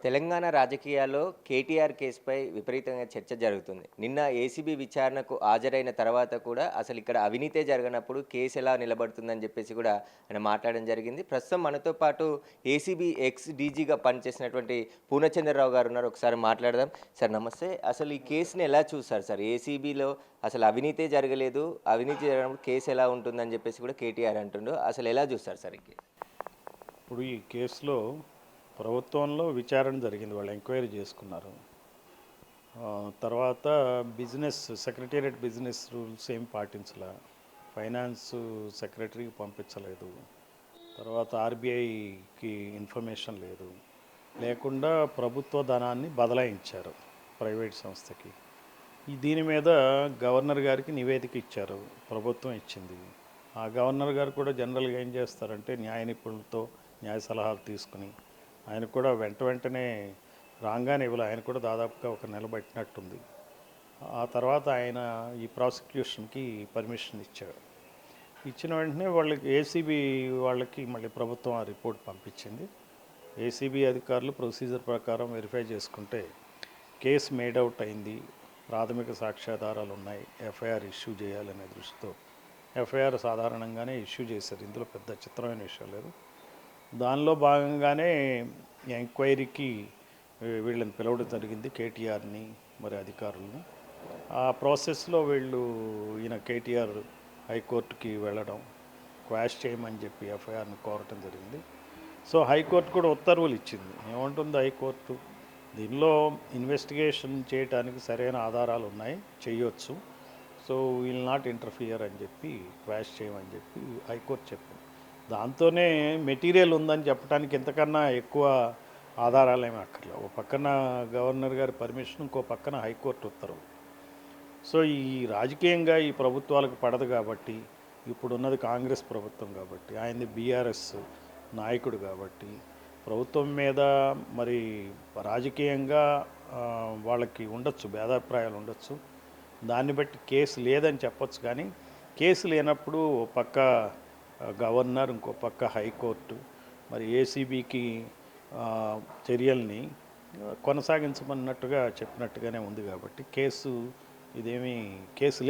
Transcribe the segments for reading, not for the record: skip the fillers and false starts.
తెలంగాణ రాజకీయాల్లో కేటీఆర్ కేసుపై విపరీతంగా చర్చ జరుగుతుంది. నిన్న ఏసీబీ విచారణకు హాజరైన తర్వాత కూడా అసలు ఇక్కడ అవినీతే జరగనప్పుడు కేసు ఎలా నిలబడుతుందని చెప్పేసి కూడా ఆయన మాట్లాడడం జరిగింది. ప్రస్తుతం మనతో పాటు ఏసీబీ ఎక్స్ డీజీగా పనిచేసినటువంటి పూర్ణచంద్రరావు గారు ఉన్నారు. ఒకసారి మాట్లాడదాం. సార్ నమస్తే. అసలు ఈ కేసుని ఎలా చూస్తారు సార్? ఏసీబీలో అసలు అవినీతే జరగలేదు, అవినీతి జరగనప్పుడు కేసు ఎలా ఉంటుందని చెప్పేసి కూడా కేటీఆర్ అంటుండు. అసలు ఎలా చూస్తారు సార్ ఈ కేసు? ఇప్పుడు ఈ కేసులో ప్రభుత్వంలో విచారణ జరిగింది, వాళ్ళు ఎంక్వైరీ చేసుకున్నారు. తర్వాత సెక్రటేరియట్ బిజినెస్ రూల్స్ ఏం పాటించలే, ఫైనాన్స్ సెక్రటరీకి పంపించలేదు, తర్వాత ఆర్బీఐకి ఇన్ఫర్మేషన్ లేకుండా ప్రభుత్వ ధనాన్ని బదలాయించారు ప్రైవేట్ సంస్థకి. దీని మీద గవర్నర్ గారికి నివేదిక ఇచ్చారు, ప్రభుత్వం ఇచ్చింది. ఆ గవర్నర్ గారు కూడా జనరల్గా ఏం చేస్తారంటే న్యాయ నిపుణులతో న్యాయ సలహాలు తీసుకుని ఆయన కూడా వెంటనే రాగానే ఇవ్వాలి. ఆయన కూడా దాదాపుగా ఒక నెల పట్టినట్టుంది. ఆ తర్వాత ఆయన ఈ ప్రాసిక్యూషన్కి పర్మిషన్ ఇచ్చాడు. ఇచ్చిన వెంటనే వాళ్ళకి ఏసీబీ వాళ్ళకి మళ్ళీ ప్రభుత్వం ఆ రిపోర్ట్ పంపించింది. ఏసీబీ అధికారులు ప్రొసీజర్ ప్రకారం వెరిఫై చేసుకుంటే కేసు మేడౌట్ అయింది, ప్రాథమిక సాక్ష్యాధారాలు ఉన్నాయి, ఎఫ్ఐఆర్ ఇష్యూ చేయాలనే దృష్టితో ఎఫ్ఐఆర్ సాధారణంగానే ఇష్యూ చేశారు. ఇందులో పెద్ద చిత్రమైన విషయం లేదు. దానిలో భాగంగానే ఎంక్వైరీకి వీళ్ళని పిలవడం జరిగింది, కేటీఆర్ని మరి అధికారులని. ఆ ప్రాసెస్లో ఈయన కేటీఆర్ హైకోర్టుకి వెళ్ళడం, క్వాష్ చేయమని చెప్పి ఎఫ్ఐఆర్ని కోరటం జరిగింది. సో హైకోర్టు కూడా ఉత్తర్వులు ఇచ్చింది. ఏమంటుంది హైకోర్టు? దీనిలో ఇన్వెస్టిగేషన్ చేయడానికి సరైన ఆధారాలు ఉన్నాయి, చేయొచ్చు, సో విల్ నాట్ ఇంటర్ఫియర్ అని చెప్పి క్వాష్ చేయమని చెప్పి హైకోర్టు చెప్పింది. దాంతోనే మెటీరియల్ ఉందని చెప్పడానికి ఇంతకన్నా ఎక్కువ ఆధారాలు ఏమీ అక్కర్లేదు. ఒక పక్కన గవర్నర్ గారి పర్మిషన్, ఇంకో పక్కన హైకోర్టు ఉత్తర్వు. సో ఈ రాజకీయంగా ఈ ప్రభుత్వాలకు పడదు కాబట్టి, ఇప్పుడున్నది కాంగ్రెస్ ప్రభుత్వం కాబట్టి, ఆయనది బీఆర్ఎస్ నాయకుడు కాబట్టి ప్రభుత్వం మీద మరి రాజకీయంగా వాళ్ళకి ఉండొచ్చు, భేదాభిప్రాయాలు ఉండొచ్చు. దాన్ని బట్టి కేసు లేదని చెప్పొచ్చు. కానీ కేసు లేనప్పుడు ఓ పక్క గవర్నర్, ఇంకో పక్క హైకోర్టు మరి ఏసీబీకి చర్యల్ని కొనసాగించమన్నట్టుగా చెప్పినట్టుగానే ఉంది. కాబట్టి కేసు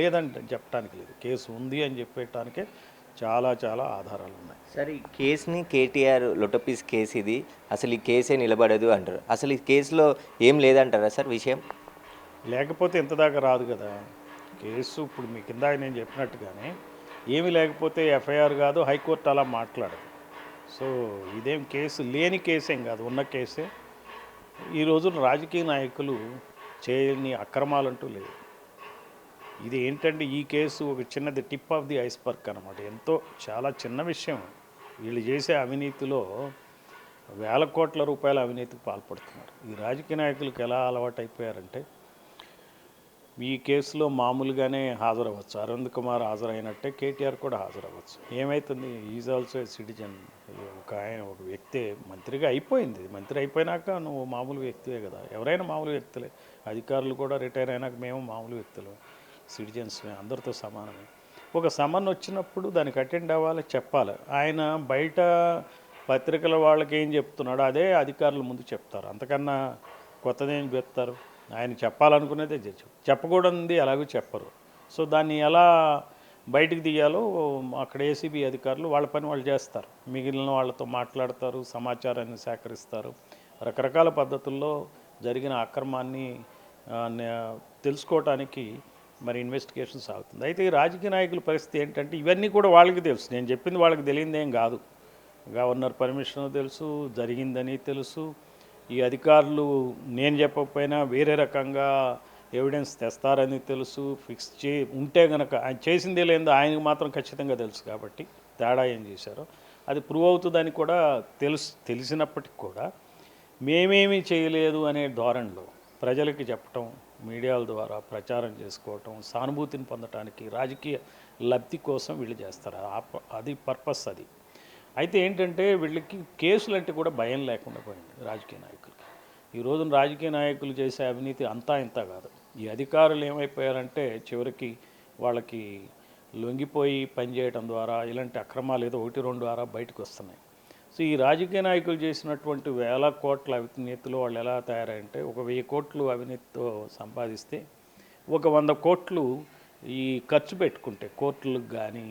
లేదని చెప్పడానికి లేదు, కేసు ఉంది అని చెప్పటానికే చాలా ఆధారాలు ఉన్నాయి. సార్ ఈ కేసుని కేటీఆర్ లొటపీస్ కేసు ఇది, అసలు ఈ కేసే నిలబడదు అంటారు. అసలు ఈ కేసులో ఏం లేదంటారా సార్ విషయం? లేకపోతే ఇంతదాకా రాదు కదా కేసు. ఇప్పుడు మీ కింద నేను చెప్పినట్టుగానే ఏమీ లేకపోతే ఎఫ్ఐఆర్ కాదు, హైకోర్టు అలా మాట్లాడదు. సో ఇదేం కేసు లేని కేసేం కాదు, ఉన్న కేసే. ఈ రోజున రాజకీయ నాయకులు చేయని అక్రమాలంటూ లేవు. ఇది ఏంటంటే ఈ కేసు ఒక చిన్నది, టిప్ ఆఫ్ ది ఐస్బర్గ్ అనమాట. చాలా చిన్న విషయం. వీళ్ళు చేసే అవినీతిలో వేల కోట్ల రూపాయల అవినీతికి పాల్పడుతున్నారు. ఈ రాజకీయ నాయకులకు ఎలా అలవాటు అయిపోయారంటే ఈ కేసులో మామూలుగానే హాజరవ్వచ్చు. అరవింద్ కుమార్ హాజరైనట్టే కేటీఆర్ కూడా హాజరవ్వచ్చు. ఏమవుతుంది? Is also a citizen. ఒక వ్యక్తే మంత్రిగా అయిపోయింది. మంత్రి అయిపోయినాక నువ్వు మామూలు వ్యక్తివే కదా. ఎవరైనా మామూలు వ్యక్తులే. అధికారులు కూడా రిటైర్ అయినాక మేము మామూలు వ్యక్తులు, సిటిజన్స్మే, అందరితో సమానమే. ఒక సమన్ వచ్చినప్పుడు దానికి అటెండ్ అవ్వాలి, చెప్పాలి. ఆయన బయట పత్రికల వాళ్ళకి ఏం చెప్తున్నాడో అదే అధికారుల ముందు చెప్తారు. అంతకన్నా కొత్తదేం చెప్తారు? ఆయన చెప్పాలనుకునేదే చెప్పకూడదు, అలాగే చెప్పరు. సో దాన్ని ఎలా బయటికి తీయాలో అక్కడ ఏసీబీ అధికారులు వాళ్ళ పని వాళ్ళు చేస్తారు. మిగిలిన వాళ్ళతో మాట్లాడతారు, సమాచారాన్ని సేకరిస్తారు. రకరకాల పద్ధతుల్లో జరిగిన అక్రమాన్ని తెలుసుకోవటానికి మరి ఇన్వెస్టిగేషన్ సాగుతుంది. అయితే ఈ రాజకీయ నాయకుల పరిస్థితి ఏంటంటే ఇవన్నీ కూడా వాళ్ళకి తెలుసు. నేను చెప్పింది వాళ్ళకి తెలియదేం కాదు. గవర్నర్ పర్మిషన్ తెలుసు, జరిగిందని తెలుసు. ఈ అధికారులు నేను చెప్పకపోయినా వేరే రకంగా ఎవిడెన్స్ తెస్తారని తెలుసు. ఫిక్స్ ఉంటే కనుక ఆయన చేసిందే లేదో ఆయనకు మాత్రం ఖచ్చితంగా తెలుసు. కాబట్టి తేడా ఏం చేశారో అది ప్రూవ్ అవుతుందని కూడా తెలిసినప్పటికి కూడా మేమేమీ చేయలేదు అనే ధోరణిలో ప్రజలకి చెప్పటం, మీడియాల ద్వారా ప్రచారం చేసుకోవటం, సానుభూతిని పొందటానికి, రాజకీయ లబ్ధి కోసం వీళ్ళు చేస్తారు. అది పర్పస్ అది. అయితే ఏంటంటే వీళ్ళకి కేసులు అంటే కూడా భయం లేకుండా పోయింది రాజకీయ నాయకులకి. ఈ రోజున రాజకీయ నాయకులు చేసే అవినీతి అంతా ఇంత కాదు. ఈ అధికారులు ఏమైపోయారంటే చివరికి వాళ్ళకి లొంగిపోయి పనిచేయడం ద్వారా ఇలాంటి అక్రమాలు ఏదో 1-2 ద్వారా బయటకు వస్తున్నాయి. సో ఈ రాజకీయ నాయకులు చేసినటువంటి వేల కోట్ల అవినీతిలో వాళ్ళు ఎలా తయారంటే, ఒక 1000 కోట్లు అవినీతితో సంపాదిస్తే ఒక 100 కోట్లు ఈ ఖర్చు పెట్టుకుంటే కోర్టులకు కానీ,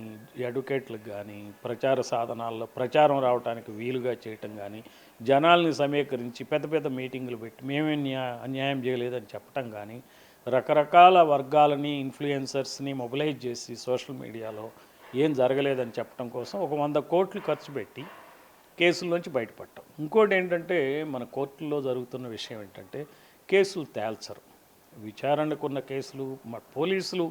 అడ్వకేట్లకు కానీ, ప్రచార సాధనాల్లో ప్రచారం రావడానికి వీలుగా చేయటం కానీ, జనాల్ని సమీకరించి పెద్ద పెద్ద మీటింగులు పెట్టి మేమే అన్యాయం చేయలేదని చెప్పటం కానీ, రకరకాల వర్గాలని ఇన్ఫ్లుయెన్సర్స్ని మొబిలైజ్ చేసి సోషల్ మీడియాలో ఏం జరగలేదని చెప్పడం కోసం ఒక 100 కోట్లు ఖర్చు పెట్టి కేసుల్లోంచి బయటపడటం. ఇంకోటి ఏంటంటే, మన కోర్టుల్లో జరుగుతున్న విషయం ఏంటంటే, కేసులు తేల్చరు. విచారణకున్న కేసులు పోలీసులు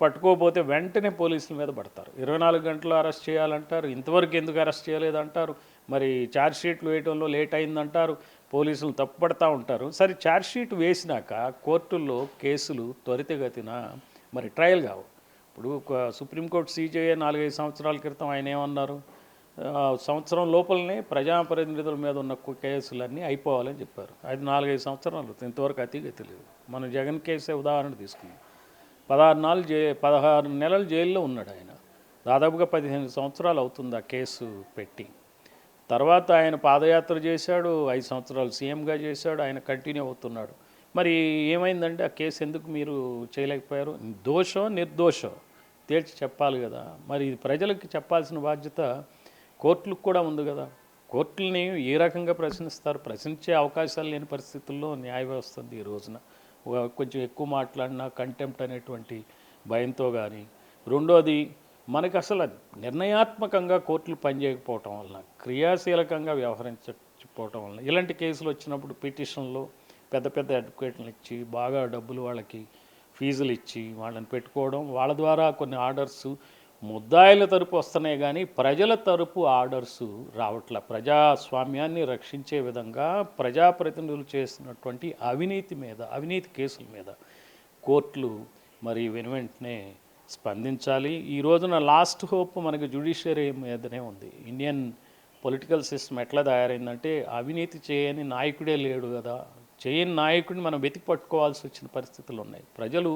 పట్టుకోకపోతే వెంటనే పోలీసుల మీద పడతారు. 24 గంటలు అరెస్ట్ చేయాలంటారు. ఇంతవరకు ఎందుకు అరెస్ట్ చేయలేదంటారు. మరి ఛార్జ్ షీట్లు వేయడంలో లేట్ అయిందంటారు. పోలీసులు తప్పుపడతా ఉంటారు. సరే, ఛార్జ్ షీట్ వేసినాక కోర్టుల్లో కేసులు త్వరితగతిన మరి ట్రయల్ కావు. ఇప్పుడు ఒక సుప్రీంకోర్టు సీజేఏ 4-5 సంవత్సరాల క్రితం ఆయన ఏమన్నారు, సంవత్సరం లోపలనే ప్రజాప్రతినిధుల మీద ఉన్న కేసులన్నీ అయిపోవాలని చెప్పారు. అది 4-5 సంవత్సరాలు ఇంతవరకు అతిగతి లేదు. మన జగన్ కేసే ఉదాహరణ తీసుకున్నాం. 16 నెలలు జైల్లో ఉన్నాడు ఆయన. దాదాపుగా 15 సంవత్సరాలు అవుతుంది ఆ కేసు పెట్టి. తర్వాత ఆయన పాదయాత్ర చేశాడు, 5 సంవత్సరాలు సీఎంగా చేశాడు, ఆయన కంటిన్యూ అవుతున్నాడు. మరి ఏమైందంటే ఆ కేసు ఎందుకు మీరు చేయలేకపోయారు? దోషం నిర్దోషం తేల్చి చెప్పాలి కదా. మరి ఇది ప్రజలకు చెప్పాల్సిన బాధ్యత కోర్టులకు కూడా ఉంది కదా. కోర్టుల్ని ఏ రకంగా ప్రశ్నిస్తారు? ప్రశ్నించే అవకాశాలు లేని పరిస్థితుల్లో న్యాయ వ్యవస్థ ఉంది ఈ రోజున. కొంచెం ఎక్కువ మాట్లాడినా కంటెంప్ట్ అనేటువంటి భయంతో కానీ, రెండోది మనకి అసలు నిర్ణయాత్మకంగా కోర్టులు పనిచేయకపోవటం వలన, క్రియాశీలకంగా వ్యవహరించకపోవటం వలన ఇలాంటి కేసులు వచ్చినప్పుడు పిటిషన్లో పెద్ద పెద్ద అడ్వకేట్లను ఇచ్చి బాగా డబ్బులు వాళ్ళకి ఫీజులు ఇచ్చి వాళ్ళని పెట్టుకోవడం, వాళ్ళ ద్వారా కొన్ని ఆర్డర్సు ముద్దాయిల తరపు వస్తున్నాయి కానీ ప్రజల తరపు ఆర్డర్సు రావట్ల. ప్రజాస్వామ్యాన్ని రక్షించే విధంగా ప్రజాప్రతినిధులు చేసినటువంటి అవినీతి కేసుల మీద కోర్టులు మరి వెనువెంటనే స్పందించాలి. ఈ రోజున లాస్ట్ హోప్ మనకి జ్యుడిషియరీ మీదనే ఉంది. ఇండియన్ పొలిటికల్ సిస్టమ్ ఎట్లా తయారైందంటే, అవినీతి చేయని నాయకుడే లేడు కదా. చేయని నాయకుడిని మనం వెతికి పట్టుకోవాల్సి వచ్చిన పరిస్థితులు ఉన్నాయి. ప్రజలు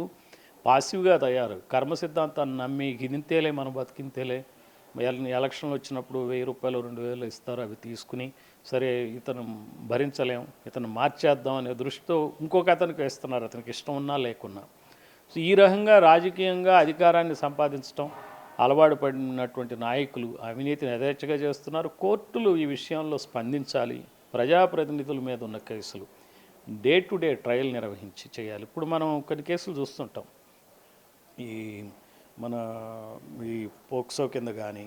పాసివ్గా తయారు, కర్మ సిద్ధాంతాన్ని నమ్మి గినింతేలే మనం బతికింతేలే, ఎలక్షన్లు వచ్చినప్పుడు 1000 రూపాయలు 2000 ఇస్తారు, అవి తీసుకుని సరే ఇతను భరించలేం, ఇతను మార్చేద్దాం అనే దృష్టితో ఇంకొక అతనికి వేస్తున్నారు, అతనికి ఇష్టం ఉన్నా లేకున్నా. సో ఈ రకంగా రాజకీయంగా అధికారాన్ని సంపాదించడం అలవాటు పడినటువంటి నాయకులు అవినీతిని యథేచ్ఛగా చేస్తున్నారు. కోర్టులు ఈ విషయంలో స్పందించాలి. ప్రజాప్రతినిధుల మీద ఉన్న కేసులు డే టు డే ట్రయల్ నిర్వహించి చేయాలి. ఇప్పుడు మనం కొన్ని కేసులు చూస్తుంటాం. మన ఈ పోక్సో కింద కానీ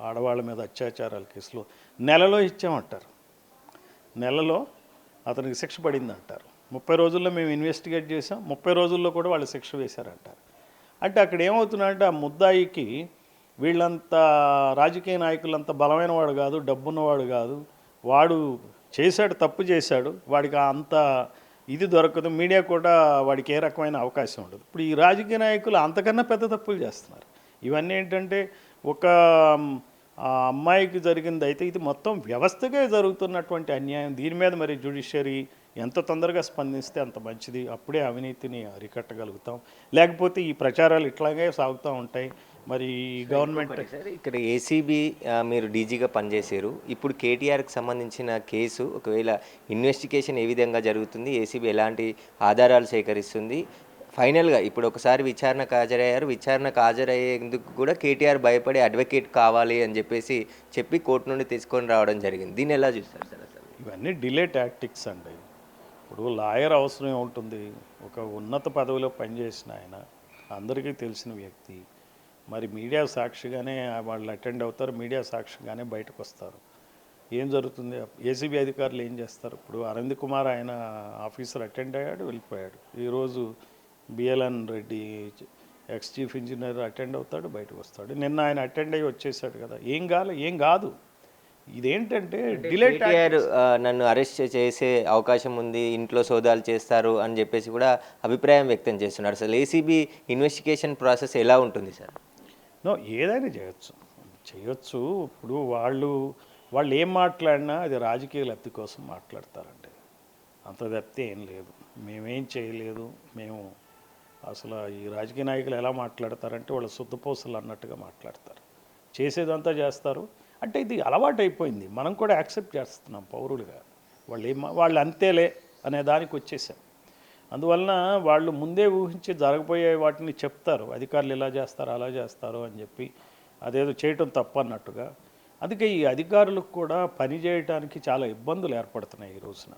ఆడవాళ్ళ మీద అత్యాచారాల కేసులో నెలలో ఇచ్చామంటారు, నెలలో అతనికి శిక్ష పడింది అంటారు. 30 రోజుల్లో మేము ఇన్వెస్టిగేట్ చేసాం, 30 రోజుల్లో కూడా వాళ్ళు శిక్ష వేశారంటారు. అంటే అక్కడ ఏమవుతుందంటే, ఆ ముద్దాయికి వీళ్ళంతా రాజకీయ నాయకులంతా బలమైన వాడు కాదు, డబ్బున్నవాడు కాదు, వాడు చేశాడు, తప్పు చేశాడు, వాడికి అంత ఇది దొరకదు, మీడియా కూడా వాడికి ఏ రకమైన అవకాశం ఉండదు. ఇప్పుడు ఈ రాజకీయ నాయకులు అంతకన్నా పెద్ద తప్పులు చేస్తున్నారు. ఇవన్నీ ఏంటంటే, ఒక అమ్మాయికి జరిగింది అయితే ఇది మొత్తం వ్యవస్థగా జరుగుతున్నటువంటి అన్యాయం. దీని మీద మరి జ్యుడిషియరీ ఎంత తొందరగా స్పందిస్తే అంత మంచిది. అప్పుడే అవినీతిని అరికట్టగలుగుతాం. లేకపోతే ఈ ప్రచారాలు ఇట్లాగే సాగుతూ ఉంటాయి. మరి గవర్నమెంట్ ఇక్కడ ఏసీబీ మీరు డీజీగా పనిచేశారు. ఇప్పుడు కేటీఆర్కి సంబంధించిన కేసు ఒకవేళ ఇన్వెస్టిగేషన్ ఏ విధంగా జరుగుతుంది, ఏసీబీ ఎలాంటి ఆధారాలు సేకరిస్తుంది, ఫైనల్గా ఇప్పుడు ఒకసారి విచారణకు హాజరయ్యారు, విచారణకు హాజరయ్యేందుకు కూడా కేటీఆర్ భయపడే అడ్వకేట్ కావాలి అని చెప్పి కోర్టు నుండి తీసుకొని రావడం జరిగింది. దీన్ని ఎలా చూస్తారు సార్? అసలు ఇవన్నీ డిలే టాక్టిక్స్ అండి. ఇప్పుడు లాయర్ అవసరం ఉంటుంది. ఒక ఉన్నత పదవిలో పనిచేసిన ఆయన, అందరికీ తెలిసిన వ్యక్తి, మరి మీడియా సాక్షిగానే వాళ్ళు అటెండ్ అవుతారు, మీడియా సాక్షిగానే బయటకు వస్తారు. ఏం జరుగుతుంది? ఏసీబీ అధికారులు ఏం చేస్తారు? ఇప్పుడు అరవింద్ కుమార్ ఆయన ఆఫీసర్ అటెండ్ అయ్యాడు, వెళ్ళిపోయాడు. ఈరోజు BLN Reddy ex chief engineer attend అవుతాడు, బయటకు వస్తాడు. నిన్న ఆయన అటెండ్ అయ్యి వచ్చేసాడు కదా. ఏం కాదు. ఇదేంటంటే డిలేట్. కేటీఆర్ నన్ను అరెస్ట్ చేసే అవకాశం ఉంది, ఇంట్లో సోదాలు చేస్తారు అని చెప్పేసి కూడా అభిప్రాయం వ్యక్తం చేస్తున్నారు. అసలు ఏసీబీ ఇన్వెస్టిగేషన్ ప్రాసెస్ ఎలా ఉంటుంది సార్? ఏదైనా చేయొచ్చు. ఇప్పుడు వాళ్ళు ఏం మాట్లాడినా అది రాజకీయ లబ్ధి కోసం మాట్లాడతారండి. అంత తప్పితే ఏం లేదు. మేమేం చేయలేదు. మేము అసలు ఈ రాజకీయ నాయకులు ఎలా మాట్లాడతారంటే, వాళ్ళు శుద్ధపోసలు అన్నట్టుగా మాట్లాడతారు. చేసేదంతా చేస్తారు. అంటే ఇది అలవాటు అయిపోయింది. మనం కూడా యాక్సెప్ట్ చేస్తున్నాం పౌరులుగా. వాళ్ళు అంతేలే అనే దానికి వచ్చేసాం. అందువలన వాళ్ళు ముందే ఊహించి జరగబోయే వాటిని చెప్తారు. అధికారులు ఇలా చేస్తారు, అలా చేస్తారు అని చెప్పి అదేదో చేయటం తప్పు అన్నట్టుగా. అందుకే ఈ అధికారులకు కూడా పని చేయడానికి చాలా ఇబ్బందులు ఏర్పడుతున్నాయి ఈ రోజున.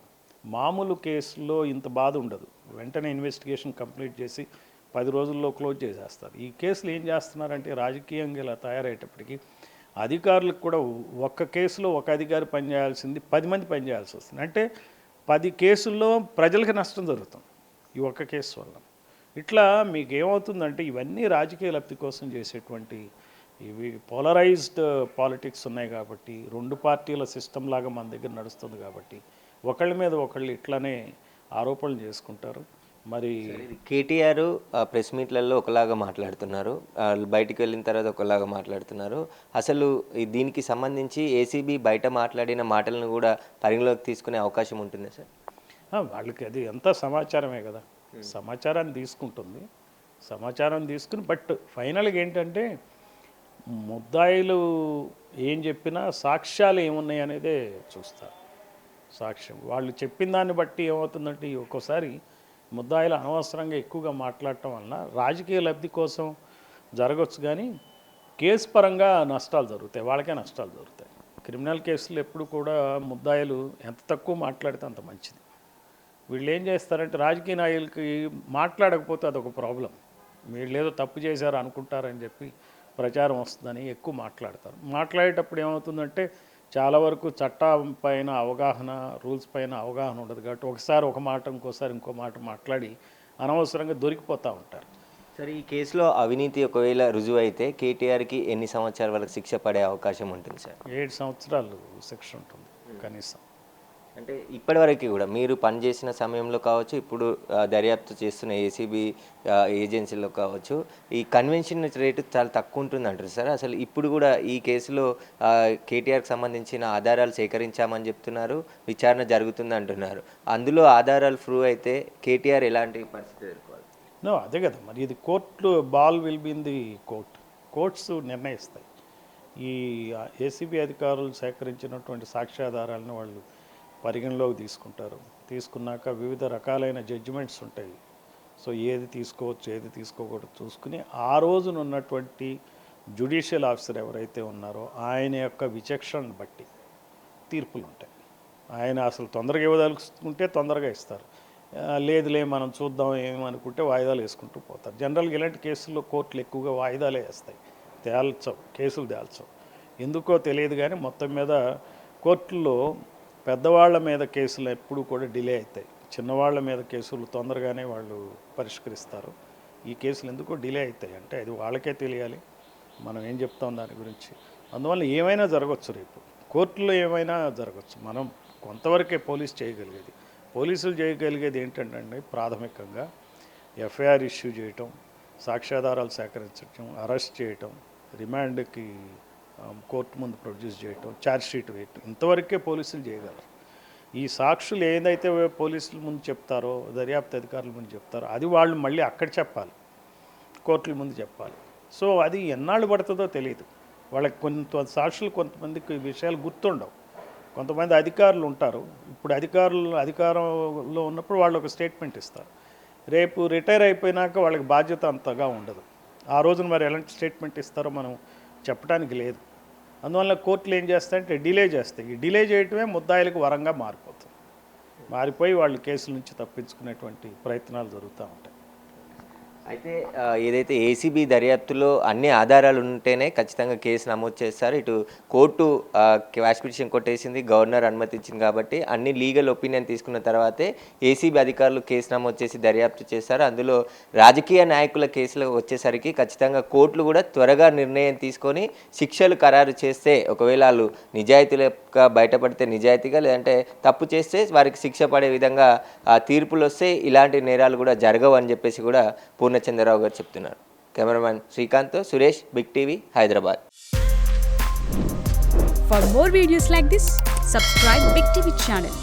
మామూలు కేసుల్లో ఇంత బాధ ఉండదు. వెంటనే ఇన్వెస్టిగేషన్ కంప్లీట్ చేసి 10 రోజుల్లో క్లోజ్ చేసేస్తారు. ఈ కేసులు ఏం చేస్తున్నారంటే రాజకీయంగా ఇలా తయారయ్యేటప్పటికి అధికారులకు కూడా ఒక్క కేసులో ఒక అధికారి పనిచేయాల్సింది 10 మంది పనిచేయాల్సి వస్తుంది. అంటే 10 కేసుల్లో ప్రజలకు నష్టం జరుగుతుంది ఈ ఒక్క కేసు వల్ల. ఇట్లా మీకు ఏమవుతుందంటే ఇవన్నీ రాజకీయ లబ్ధి కోసం చేసేటువంటి ఇవి పోలరైజ్డ్ పాలిటిక్స్ ఉన్నాయి కాబట్టి, 2 పార్టీల సిస్టమ్ లాగా మన దగ్గర నడుస్తుంది కాబట్టి ఒకళ్ళ మీద ఒకళ్ళు ఇట్లానే ఆరోపణలు చేసుకుంటారు. మరి కేటీఆర్ ప్రెస్ మీట్లలో ఒకలాగా మాట్లాడుతున్నారు, బయటికి వెళ్ళిన తర్వాత ఒకలాగా మాట్లాడుతున్నారు. అసలు దీనికి సంబంధించి ఏసీబీ బయట మాట్లాడిన మాటలను కూడా పరిగణలోకి తీసుకునే అవకాశం ఉంటుందా సార్? వాళ్ళకి అది అంతా సమాచారమే కదా, సమాచారాన్ని తీసుకుంటుంది. సమాచారం తీసుకుని బట్ ఫైనల్గా ఏంటంటే ముద్దాయిలు ఏం చెప్పినా సాక్ష్యాలు ఏమున్నాయి అనేదే చూస్తారు. సాక్ష్యం వాళ్ళు చెప్పిన దాన్ని బట్టి ఏమవుతుందంటే ఒక్కోసారి ముద్దాయిలు అనవసరంగా ఎక్కువగా మాట్లాడటం వలన రాజకీయ లబ్ధి కోసం జరగవచ్చు, కానీ కేసు పరంగా నష్టాలు జరుగుతాయి, వాళ్ళకే నష్టాలు జరుగుతాయి. క్రిమినల్ కేసులు ఎప్పుడు కూడా ముద్దాయిలు ఎంత తక్కువ మాట్లాడితే అంత మంచిది. వీళ్ళు ఏం చేస్తారంటే రాజకీయ నాయకులకి మాట్లాడకపోతే అదొక ప్రాబ్లం. వీళ్ళు ఏదో తప్పు చేశారు అనుకుంటారని చెప్పి ప్రచారం వస్తుందని ఎక్కువ మాట్లాడతారు. మాట్లాడేటప్పుడు ఏమవుతుందంటే చాలా వరకు చట్టం పైన అవగాహన, రూల్స్ పైన అవగాహన ఉండదు కాబట్టి ఒకసారి ఒక మాట ఇంకోసారి ఇంకో మాట మాట్లాడి అనవసరంగా దొరికిపోతూ ఉంటారు. సరే, ఈ కేసులో అవినీతి ఒకవేళ రుజువు అయితే కేటీఆర్కి ఎన్ని సంవత్సరాల వరకు శిక్ష పడే అవకాశం ఉంటుంది సార్? 7 సంవత్సరాలు శిక్ష ఉంటుంది కనీసం. అంటే ఇప్పటివరకు కూడా మీరు పనిచేసిన సమయంలో కావచ్చు, ఇప్పుడు దర్యాప్తు చేస్తున్న ఏసీబీ ఏజెన్సీలో కావచ్చు, ఈ కన్వెన్షన్ రేటు చాలా తక్కువ ఉంటుంది అంటారు సార్. అసలు ఇప్పుడు కూడా ఈ కేసులో కేటీఆర్కి సంబంధించిన ఆధారాలు సేకరించామని చెప్తున్నారు, విచారణ జరుగుతుంది అంటున్నారు. అందులో ఆధారాలు ప్రూవ్ అయితే కేటీఆర్ ఎలాంటి పరిస్థితి ఎదుర్కోవాలి? అదే కదా మరి, ఇది court ball will be in the courts నిర్ణయిస్తాయి. ఈ ఏసీబీ అధికారులు సేకరించినటువంటి సాక్ష్యాధారాలను వాళ్ళు పరిగణలోకి తీసుకుంటారు. తీసుకున్నాక వివిధ రకాలైన జడ్జిమెంట్స్ ఉంటాయి. సో ఏది తీసుకోవచ్చు ఏది తీసుకోకూడదు చూసుకుని ఆ రోజున ఉన్నటువంటి జ్యుడిషియల్ ఆఫీసర్ ఎవరైతే ఉన్నారో ఆయన యొక్క విచక్షణను బట్టి తీర్పులు ఉంటాయి. ఆయన అసలు తొందరగా ఇవ్వదలుచుకుంటే తొందరగా ఇస్తారు, లేదులే మనం చూద్దాం ఏమనుకుంటే వాయిదాలు వేసుకుంటూ పోతారు. జనరల్గా ఇలాంటి కేసుల్లో కోర్టులు ఎక్కువగా వాయిదాలే వేస్తాయి, కేసులు తేల్చవు. ఎందుకో తెలియదు కానీ మొత్తం మీద కోర్టుల్లో పెద్దవాళ్ళ మీద కేసులు ఎప్పుడు కూడా డిలే అవుతాయి, చిన్నవాళ్ళ మీద కేసులు తొందరగానే వాళ్ళు పరిష్కరిస్తారు. ఈ కేసులు ఎందుకో డిలే అవుతాయి అంటే అది వాళ్ళకే తెలియాలి, మనం ఏం చెప్తాం దాని గురించి. అందువల్ల ఏమైనా జరగవచ్చు, రేపు కోర్టులో ఏమైనా జరగచ్చు. మనం కొంతవరకే పోలీసులు చేయగలిగేది ఏంటంటే ప్రాథమికంగా ఎఫ్ఐఆర్ ఇష్యూ చేయటం, సాక్ష్యాధారాలు సేకరించడం, అరెస్ట్ చేయటం, రిమాండ్కి కోర్టు ముందు ప్రొడ్యూస్ చేయటం, ఛార్జ్షీట్ వేయటం, ఇంతవరకే పోలీసులు చేయగలరు. ఈ సాక్షులు ఏదైతే పోలీసుల ముందు చెప్తారో, దర్యాప్తు అధికారుల ముందు చెప్తారో అది వాళ్ళు మళ్ళీ అక్కడ చెప్పాలి, కోర్టుల ముందు చెప్పాలి. సో అది ఎన్నాళ్ళు పడుతుందో తెలియదు. వాళ్ళకి సాక్షులు కొంతమందికి విషయాలు గుర్తుండవు. కొంతమంది అధికారులు ఉంటారు, ఇప్పుడు అధికారంలో ఉన్నప్పుడు వాళ్ళు ఒక స్టేట్మెంట్ ఇస్తారు, రేపు రిటైర్ అయిపోయినాక వాళ్ళకి బాధ్యత అంతగా ఉండదు. ఆ రోజున మరి ఎలాంటి స్టేట్మెంట్ ఇస్తారో మనం చెప్పడానికి లేదు. అందువల్ల కోర్టులు ఏం చేస్తాయంటే డిలే చేస్తాయి. ఈ డిలే చేయటమే ముద్దాయిలకు వరంగా మారిపోయి వాళ్ళు కేసుల నుంచి తప్పించుకునేటువంటి ప్రయత్నాలు జరుగుతూ ఉంటాయి. అయితే ఏదైతే ఏసీబీ దర్యాప్తులో అన్ని ఆధారాలు ఉంటేనే ఖచ్చితంగా కేసు నమోదు చేస్తారు. ఇటు కోర్టు క్వాష్ పిటిషన్ కొట్టేసింది, గవర్నర్ అనుమతించింది కాబట్టి అన్ని లీగల్ ఒపీనియన్ తీసుకున్న తర్వాతే ఏసీబీ అధికారులు కేసు నమోదు చేసి దర్యాప్తు చేస్తారు. అందులో రాజకీయ నాయకుల కేసులు వచ్చేసరికి ఖచ్చితంగా కోర్టులు కూడా త్వరగా నిర్ణయం తీసుకొని శిక్షలు ఖరారు చేస్తే, ఒకవేళ వాళ్ళు నిజాయితీగా బయటపడితే నిజాయితీగా, లేదంటే తప్పు చేస్తే వారికి శిక్ష పడే విధంగా తీర్పులు వస్తే ఇలాంటి నేరాలు కూడా జరగవు అని చెప్పేసి కూడా పూర్ణచంద్రరావు గారు చెప్తున్నారు. Cameraman Srikanth, Suresh, Big TV, Hyderabad. For more videos like this, subscribe Big TV channel.